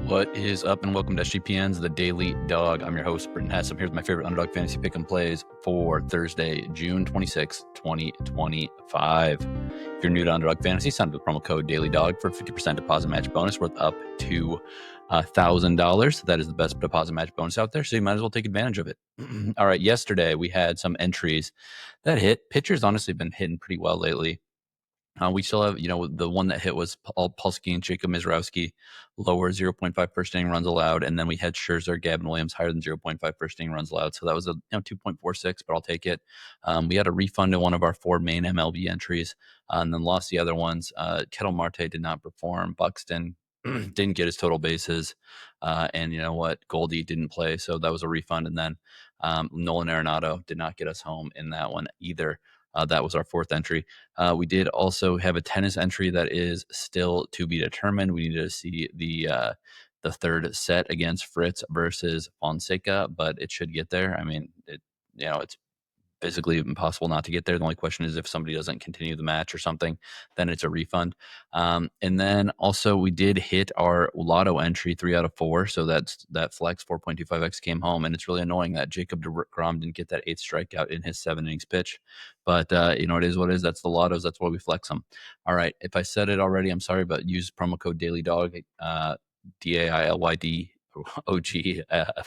What is up, and welcome to SGPN's The Daily Dog. I'm your host, Britton Hess. I'm here with my favorite Underdog Fantasy Pick and Plays for Thursday, June 26, 2025. If you're new to Underdog Fantasy, sign up with promo code DailyDog for a 50% deposit match bonus worth up to $1,000. That is the best deposit match bonus out there, so you might as well take advantage of it. All right, yesterday we had some entries that hit. Pitchers honestly been hitting pretty well lately. We still have, the one that hit was Pulski and Jacob Mizrowski, lower 0.5 first inning runs allowed. And then we had Scherzer, Gavin Williams, higher than 0.5 first inning runs allowed. So that was a 2.46, but I'll take it. We had a refund in one of our 4 main MLB entries and then lost the other ones. Kettle Marte did not perform. Buxton didn't get his total bases. And you know what? Goldie didn't play. So that was a refund. And then Nolan Arenado did not get us home in that one either. That was our 4th entry. We did also have a tennis entry that is still to be determined. We needed to see the 3rd set against Fritz versus Fonseca, but it should get there. I mean, it's physically impossible not to get there. The only question is if somebody doesn't continue the match or something, then it's a refund. And then also we did hit our Lotto entry 3 out of 4. So that flex 4.25x came home, and it's really annoying that Jacob deGrom didn't get that 8th strikeout in his 7 innings pitch. But it is what it is. That's the Lottos. That's why we flex them. All right. If I said it already, I'm sorry, but use promo code DailyDog, DAILYD. OG,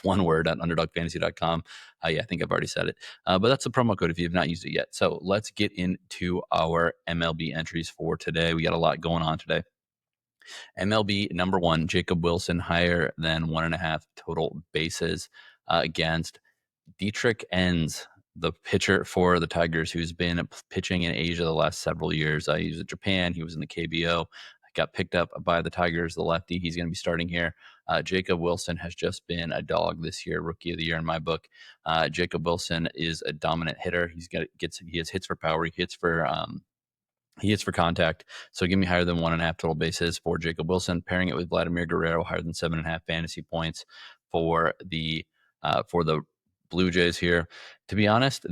one word at underdogfantasy.com. I think I've already said it, but that's the promo code if you have not used it yet. So let's get into our MLB entries for today. We got a lot going on today. MLB number 1, Jacob Wilson, higher than 1.5 total bases against Dietrich Enns, the pitcher for the Tigers, who's been pitching in Asia the last several years. He was in Japan. He was in the KBO. Got picked up by the Tigers, the lefty. He's going to be starting here. Jacob Wilson has just been a dog this year, rookie of the year in my book. Jacob Wilson is a dominant hitter. He has hits for power. He hits for contact. So give me higher than 1.5 total bases for Jacob Wilson. Pairing it with Vladimir Guerrero, higher than 7.5 fantasy points for the Blue Jays here. To be honest,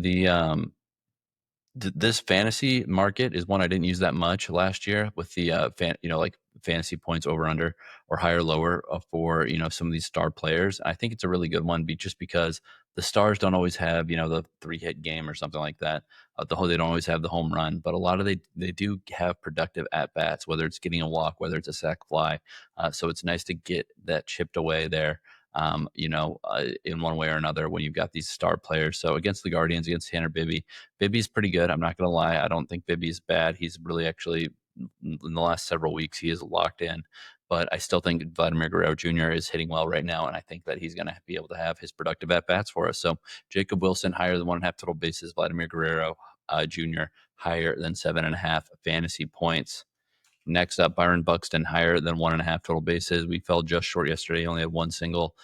this fantasy market is one I didn't use that much last year with the fantasy points over under or higher lower for some of these star players. I think it's a really good one just because the stars don't always have the 3-hit game or something like that. They don't always have the home run, but a lot of they do have productive at bats, whether it's getting a walk, whether it's a sac fly. So it's nice to get that chipped away there. In one way or another when you've got these star players. So against the Guardians, against Tanner Bibby, Bibby's pretty good. I'm not going to lie. I don't think Bibby's bad. He's really actually, in the last several weeks, he is locked in. But I still think Vladimir Guerrero Jr. is hitting well right now, and I think that he's going to be able to have his productive at-bats for us. So Jacob Wilson, higher than 1.5 total bases. Vladimir Guerrero Jr., higher than 7.5 fantasy points. Next up, Byron Buxton, higher than 1.5 total bases. We fell just short yesterday. He only had 1 single.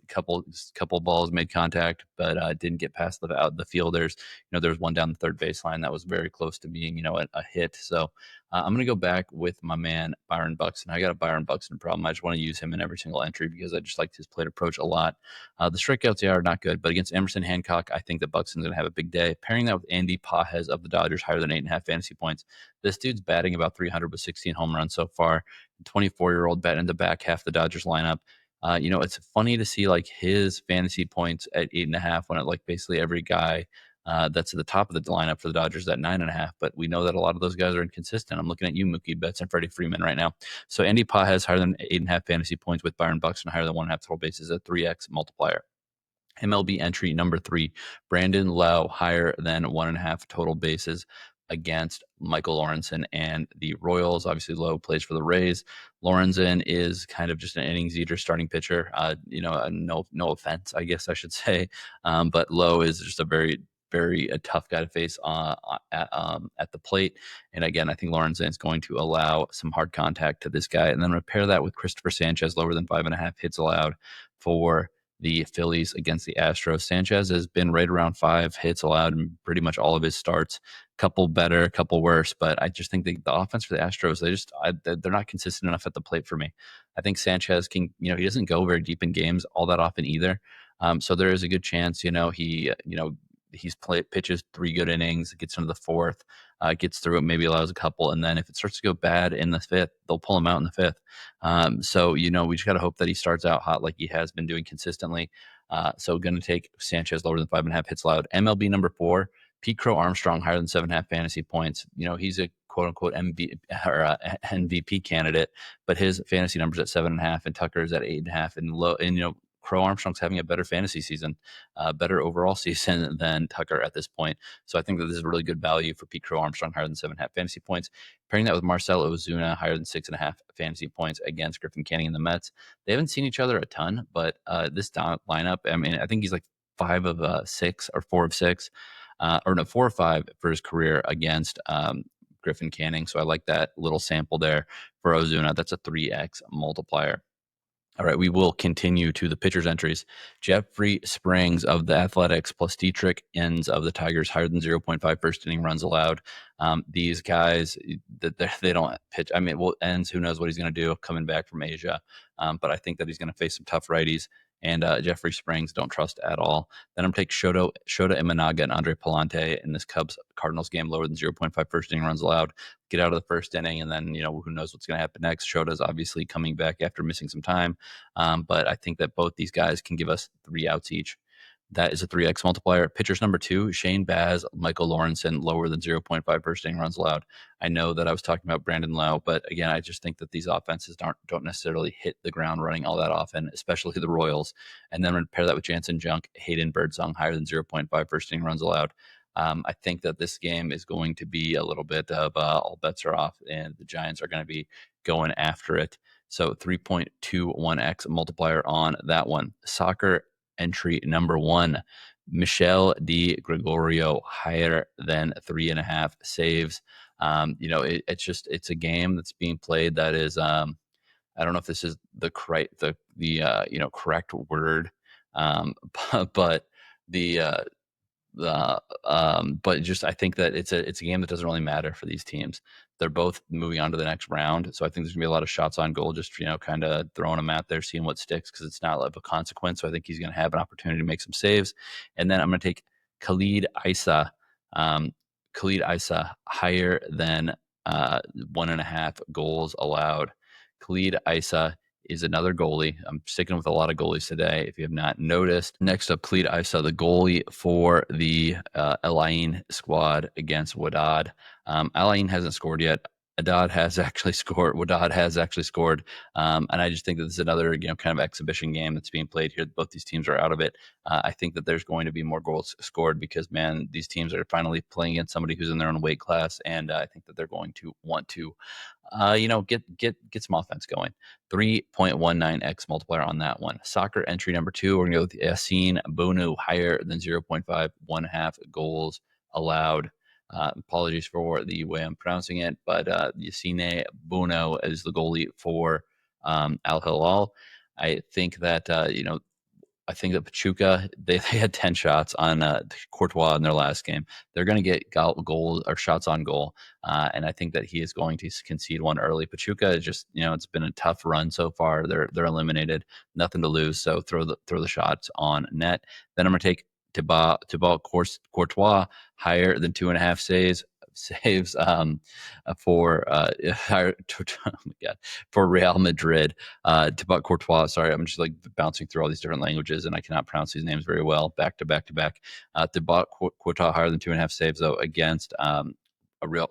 Couple balls made contact, but didn't get past the fielders. There's one down the 3rd baseline that was very close to being, a hit. So I'm going to go back with my man, Byron Buxton. I got a Byron Buxton problem. I just want to use him in every single entry because I just like his plate approach a lot. The strikeouts are not good, but against Emerson Hancock, I think that Buxton's going to have a big day. Pairing that with Andy Pages of the Dodgers, higher than 8.5 fantasy points. This dude's batting about 300 with 16 home runs so far. 24-year-old batting in the back half of the Dodgers lineup. It's funny to see like his fantasy points at 8.5 when basically every guy that's at the top of the lineup for the Dodgers at 9.5. But we know that a lot of those guys are inconsistent. I'm looking at you, Mookie Betts and Freddie Freeman right now. So Andy Pages higher than 8.5 fantasy points with Byron Buxton higher than 1.5 total bases at 3x multiplier. MLB entry number 3, Brandon Lowe higher than 1.5 total bases against Michael Lorenzen and the Royals. Obviously, Lowe plays for the Rays. Lorenzen is kind of just an innings eater starting pitcher. No offense, I guess I should say. But Lowe is just a very, very tough guy to face at the plate. And again, I think Lorenzen is going to allow some hard contact to this guy. And then repair that with Cristopher Sanchez, lower than 5.5 hits allowed for the Phillies against the Astros. Sanchez has been right around 5 hits allowed in pretty much all of his starts. Couple better, a couple worse, but I just think the offense for the Astros, they're not consistent enough at the plate for me. I think Sanchez can, he doesn't go very deep in games all that often either. So there is a good chance, he pitches 3 good innings, gets into the fourth, gets through it, maybe allows a couple, and then if it starts to go bad in the fifth, they'll pull him out in the fifth. So we just got to hope that he starts out hot like he has been doing consistently. So going to take Sanchez lower than 5.5 hits allowed. MLB number 4, Pete Crow-Armstrong higher than 7.5 fantasy points. He's a quote unquote MVP candidate, but his fantasy numbers at 7.5 and Tucker's at 8.5 and Lowe. And Crow-Armstrong's having a better fantasy season, better overall season than Tucker at this point. So I think that this is really good value for Pete Crow-Armstrong higher than 7.5 fantasy points. Pairing that with Marcell Ozuna higher than 6.5 fantasy points against Griffin Canning and the Mets. They haven't seen each other a ton, but this lineup, I think he's like 5 of 6 or 4 of 6, or no, 4 or 5 for his career against Griffin Canning. So I like that little sample there for Ozuna. That's a 3x multiplier. All right, we will continue to the pitcher's entries. Jeffrey Springs of the Athletics plus Dietrich Enns of the Tigers, higher than 0.5 first inning runs allowed. These guys, they don't pitch. Enns, who knows what he's going to do coming back from Asia. But I think that he's going to face some tough righties. And Jeffrey Springs, don't trust at all. Then I'm taking Shota, Imanaga, and Andre Pallante in this Cubs-Cardinals game, lower than 0.5 first inning runs allowed. Get out of the first inning, and then, who knows what's going to happen next. Shota's obviously coming back after missing some time. But I think that both these guys can give us 3 outs each. That is a 3x multiplier. Pitchers number 2, Shane Baz, Michael Lawrenson, lower than 0.5 first inning runs allowed. I know that I was talking about Brandon Lowe, but again, I just think that these offenses don't necessarily hit the ground running all that often, especially the Royals. And then pair that with Jansen Junk, Hayden Birdsong, higher than 0.5 first inning runs allowed. I think that this game is going to be a little bit of all bets are off, and the Giants are going to be going after it. So 3.21x multiplier on that one. Soccer entry number 1, Michelle D. Gregorio, higher than 3.5 saves. It's a game that's being played that is, I don't know if this is the correct word, but I think that it's a game that doesn't really matter for these teams. They're both moving on to the next round, so I think there's gonna be a lot of shots on goal, just kind of throwing them out there, seeing what sticks, because it's not of a consequence. So I think he's gonna have an opportunity to make some saves. And then I'm gonna take Khalid Issa, higher than 1.5 goals allowed. Khalid Issa is another goalie. I'm sticking with a lot of goalies today, if you have not noticed. Next up, Khalid Issa, the goalie for the Alain squad against Wadad. Alain hasn't scored yet. Wadad has actually scored. And I just think that this is another, kind of exhibition game that's being played here. Both these teams are out of it. I think that there's going to be more goals scored because, man, these teams are finally playing against somebody who's in their own weight class. And I think that they're going to want to get some offense going. 3.19x multiplier on that one. Soccer entry number 2, we're going to go with Yassine Bounou, higher than 0.5, 1.5 goals allowed. Apologies for the way I'm pronouncing it, but Yassine Bounou is the goalie for Al Hilal. I think that Pachuca, they had 10 shots on Courtois in their last game. They're going to get goals or shots on goal, and I think that he is going to concede one early. Pachuca is just, it's been a tough run so far. They're eliminated, nothing to lose, so throw the shots on net. Then I'm going to take Thibaut Courtois, higher than 2.5 saves for for Real Madrid. Thibaut Courtois, sorry, I'm just like bouncing through all these different languages and I cannot pronounce these names very well back to back. Thibaut Courtois, higher than 2.5 saves though against a real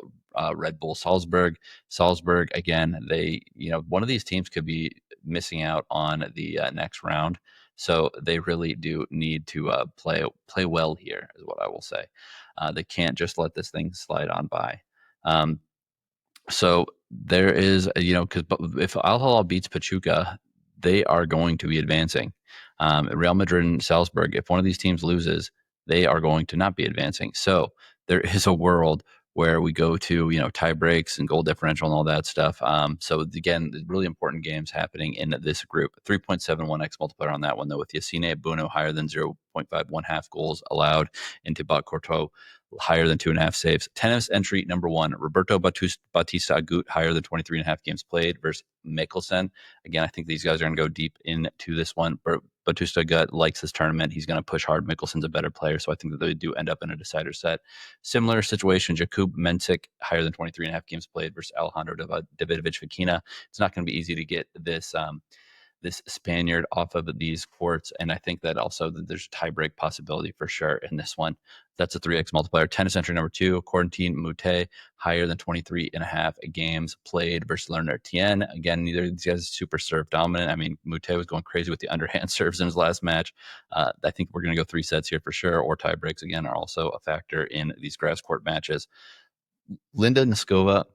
Red Bull Salzburg. Salzburg, again, they, one of these teams could be missing out on the next round. So they really do need to play well here, is what I will say. They can't just let this thing slide on by. So there is, because if Al Hilal beats Pachuca, they are going to be advancing. Real Madrid and Salzburg, if one of these teams loses, they are going to not be advancing. So there is a world where we go to, tie breaks and goal differential and all that stuff. So again, really important games happening in this group. 3.71x multiplier on that one, though, with Yassine Bounou higher than 0.5 1/2 goals allowed, and Thibaut Courtois higher than 2.5 saves. Tennis entry number 1, Roberto Bautista Agut, higher than 23.5 games played versus Mikkelsen. Again, I think these guys are going to go deep into this one. Bautista Agut likes this tournament. He's going to push hard. Mikkelsen's a better player, so I think that they do end up in a decider set. Similar situation, Jakub Mensik, higher than 23.5 games played versus Alejandro Davidovich Fekina. It's not going to be easy to get this this Spaniard off of these courts. And I think that also that there's a tiebreak possibility for sure in this one. That's a 3x multiplier. Tennis entry number 2, Corentin Moutet, higher than 23.5 games played versus Lerner Tien. Again, neither of these guys is super serve dominant. I mean, Moutet was going crazy with the underhand serves in his last match. I think we're going to go 3 sets here for sure, or tie breaks again are also a factor in these grass court matches. Linda Noskova,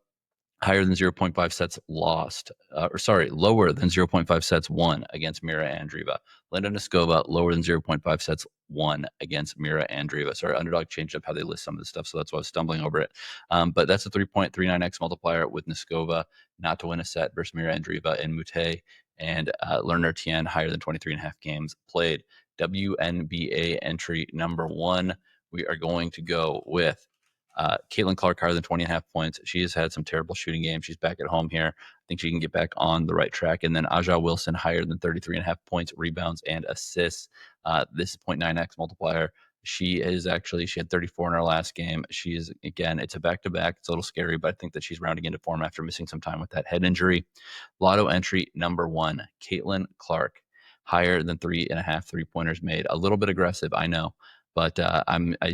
higher than 0.5 sets lost, lower than 0.5 sets won against Mira Andreeva. Linda Noskova, lower than 0.5 sets won against Mira Andreeva. Sorry, Underdog changed up how they list some of this stuff, so that's why I was stumbling over it. But that's a 3.39x multiplier with Noskova not to win a set versus Mira Andreeva and Moutet and Lerner Tien, higher than 23.5 games played. WNBA entry number 1, we are going to go with Caitlin Clark, higher than 20.5 points. She has had some terrible shooting games. She's back at home here. I think she can get back on the right track. And then Aja Wilson, higher than 33.5 points, rebounds, and assists. This is 0.9x multiplier. She had 34 in her last game. She is, again, it's a back-to-back. It's a little scary, but I think that she's rounding into form after missing some time with that head injury. Lotto entry number 1, Caitlin Clark, higher than 3.5 three-pointers made. A little bit aggressive, I know. But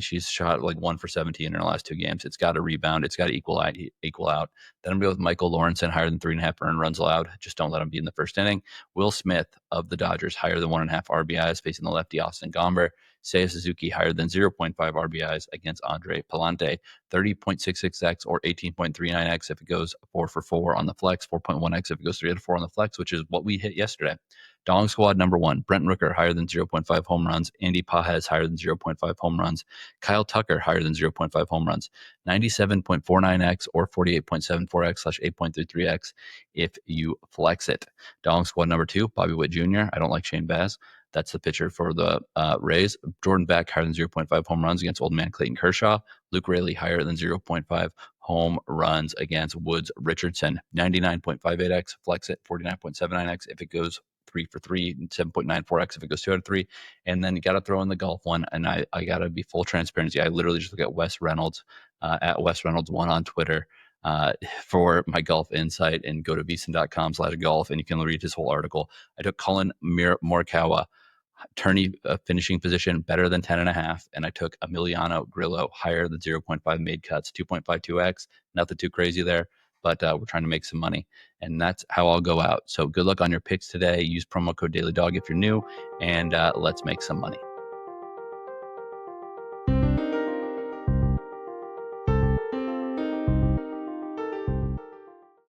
she's shot like 1 for 17 in her last 2 games. It's got to rebound. It's got to equal out. Then I'm going to go with Michael Lawrenson, higher than 3.5 earned runs allowed. Just don't let him be in the first inning. Will Smith of the Dodgers, higher than 1.5 RBIs, facing the lefty Austin Gomber. Seiya Suzuki, higher than 0.5 RBIs against Andre Pallante. 30.66x or 18.39x if it goes 4 for 4 on the flex. 4.1x if it goes 3 out of 4 on the flex, which is what we hit yesterday. Dong Squad number 1, Brent Rooker, higher than 0.5 home runs. Andy Pajes, higher than 0.5 home runs. Kyle Tucker, higher than 0.5 home runs. 97.49x or 48.74x/8.33x if you flex it. Dong Squad number 2, Bobby Witt Jr. I don't like Shane Baz. That's the pitcher for the Rays. Jordan Beck, higher than 0.5 home runs against old man Clayton Kershaw. Luke Raley, higher than 0.5 home runs against Woods Richardson. 99.58x, flex it. 49.79x if it goes 3 for 3, 7.94x if it goes 2 out of 3. And then you got to throw in the golf one. And I got to be full transparency. I literally just look at Wes Reynolds at Wes Reynolds 1 on Twitter for my golf insight, and go to vsin.com/golf and you can read his whole article. I took Colin Morikawa, tourney finishing position better than 10.5, and I took Emiliano Grillo, higher than 0.5 made cuts, 2.52x. Nothing too crazy there, but we're trying to make some money, and that's how I'll go out. So good luck on your picks today. Use promo code DailyDog if you're new, and let's make some money.